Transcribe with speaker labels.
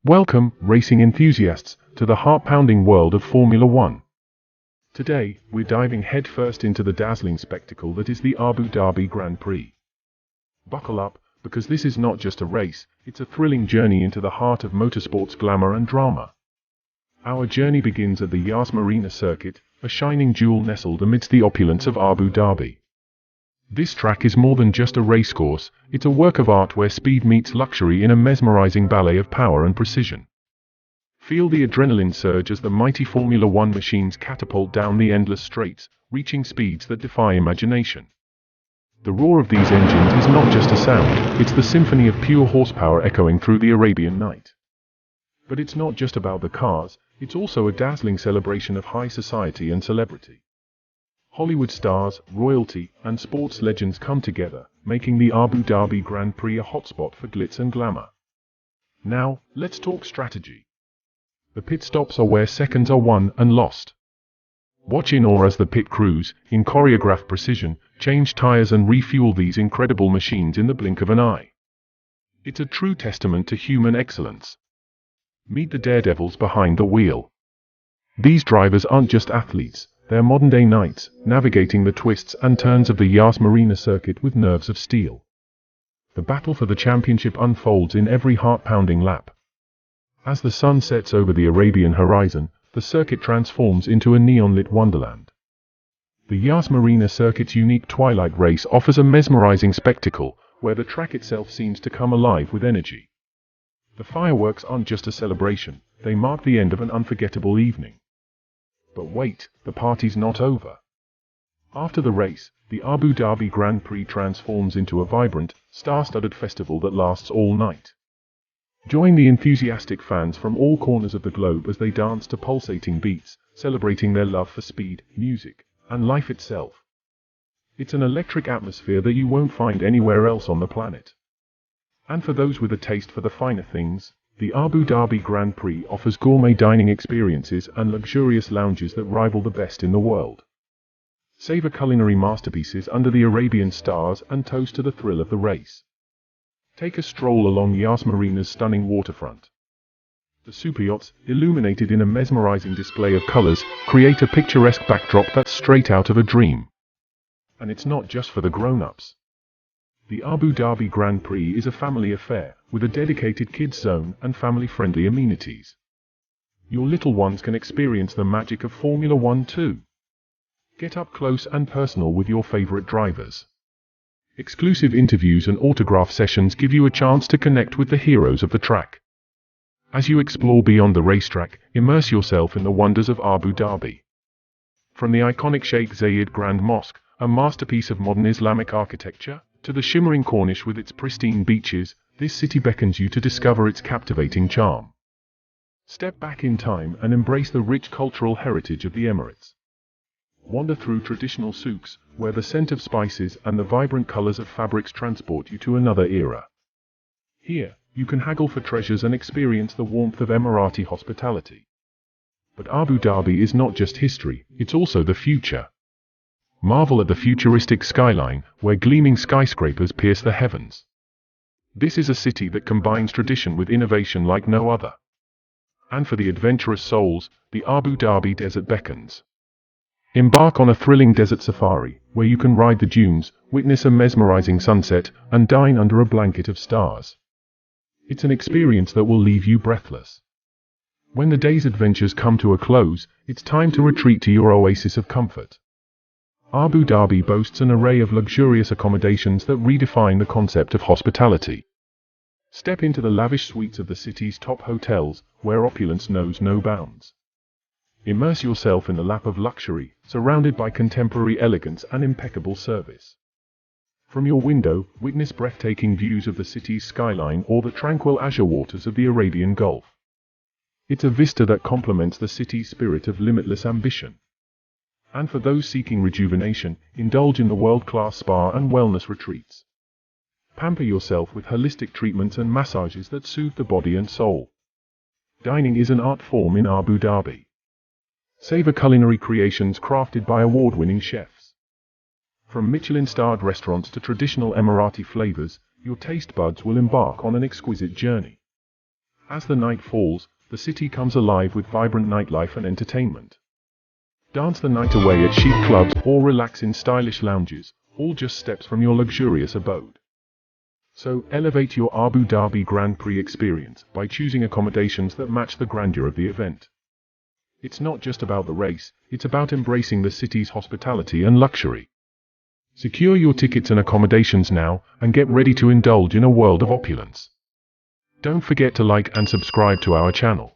Speaker 1: Welcome, racing enthusiasts, to the heart-pounding world of Formula One. Today, we're diving headfirst into the dazzling spectacle that is the Abu Dhabi Grand Prix. Buckle up, because this is not just a race, it's a thrilling journey into the heart of motorsport's glamour and drama. Our journey begins at the Yas Marina circuit, a shining jewel nestled amidst the opulence of Abu Dhabi. This track is more than just a racecourse, it's a work of art where speed meets luxury in a mesmerizing ballet of power and precision. Feel the adrenaline surge as the mighty Formula One machines catapult down the endless straights, reaching speeds that defy imagination. The roar of these engines is not just a sound, it's the symphony of pure horsepower echoing through the Arabian night. But it's not just about the cars, it's also a dazzling celebration of high society and celebrity. Hollywood stars, royalty, and sports legends come together, making the Abu Dhabi Grand Prix a hotspot for glitz and glamour. Now, let's talk strategy. The pit stops are where seconds are won and lost. Watch in awe as the pit crews, in choreographed precision, change tires and refuel these incredible machines in the blink of an eye. It's a true testament to human excellence. Meet the daredevils behind the wheel. These drivers aren't just athletes, they're modern-day knights, navigating the twists and turns of the Yas Marina circuit with nerves of steel. The battle for the championship unfolds in every heart-pounding lap. As the sun sets over the Arabian horizon, the circuit transforms into a neon-lit wonderland. The Yas Marina circuit's unique twilight race offers a mesmerizing spectacle, where the track itself seems to come alive with energy. The fireworks aren't just a celebration, they mark the end of an unforgettable evening. But wait, the party's not over. After the race, the Abu Dhabi Grand Prix transforms into a vibrant, star-studded festival that lasts all night. Join the enthusiastic fans from all corners of the globe as they dance to pulsating beats, celebrating their love for speed, music, and life itself. It's an electric atmosphere that you won't find anywhere else on the planet. And for those with a taste for the finer things, the Abu Dhabi Grand Prix offers gourmet dining experiences and luxurious lounges that rival the best in the world. Savor culinary masterpieces under the Arabian stars and toast to the thrill of the race. Take a stroll along Yas Marina's stunning waterfront. The superyachts, illuminated in a mesmerizing display of colors, create a picturesque backdrop that's straight out of a dream. And it's not just for the grown-ups. The Abu Dhabi Grand Prix is a family affair, with a dedicated kids zone and family-friendly amenities. Your little ones can experience the magic of Formula One too. Get up close and personal with your favorite drivers. Exclusive interviews and autograph sessions give you a chance to connect with the heroes of the track. As you explore beyond the racetrack, immerse yourself in the wonders of Abu Dhabi. From the iconic Sheikh Zayed Grand Mosque, a masterpiece of modern Islamic architecture, to the shimmering Corniche with its pristine beaches, this city beckons you to discover its captivating charm. Step back in time and embrace the rich cultural heritage of the Emirates. Wander through traditional souks, where the scent of spices and the vibrant colors of fabrics transport you to another era. Here, you can haggle for treasures and experience the warmth of Emirati hospitality. But Abu Dhabi is not just history, it's also the future. Marvel at the futuristic skyline, where gleaming skyscrapers pierce the heavens. This is a city that combines tradition with innovation like no other. And for the adventurous souls, the Abu Dhabi desert beckons. Embark on a thrilling desert safari, where you can ride the dunes, witness a mesmerizing sunset, and dine under a blanket of stars. It's an experience that will leave you breathless. When the day's adventures come to a close, it's time to retreat to your oasis of comfort. Abu Dhabi boasts an array of luxurious accommodations that redefine the concept of hospitality. Step into the lavish suites of the city's top hotels, where opulence knows no bounds. Immerse yourself in the lap of luxury, surrounded by contemporary elegance and impeccable service. From your window, witness breathtaking views of the city's skyline or the tranquil azure waters of the Arabian Gulf. It's a vista that complements the city's spirit of limitless ambition. And for those seeking rejuvenation, indulge in the world-class spa and wellness retreats. Pamper yourself with holistic treatments and massages that soothe the body and soul. Dining is an art form in Abu Dhabi. Savor culinary creations crafted by award-winning chefs. From Michelin-starred restaurants to traditional Emirati flavors, your taste buds will embark on an exquisite journey. As the night falls, the city comes alive with vibrant nightlife and entertainment. Dance the night away at chic clubs or relax in stylish lounges, all just steps from your luxurious abode. So, elevate your Abu Dhabi Grand Prix experience by choosing accommodations that match the grandeur of the event. It's not just about the race, it's about embracing the city's hospitality and luxury. Secure your tickets and accommodations now, and get ready to indulge in a world of opulence. Don't forget to like and subscribe to our channel.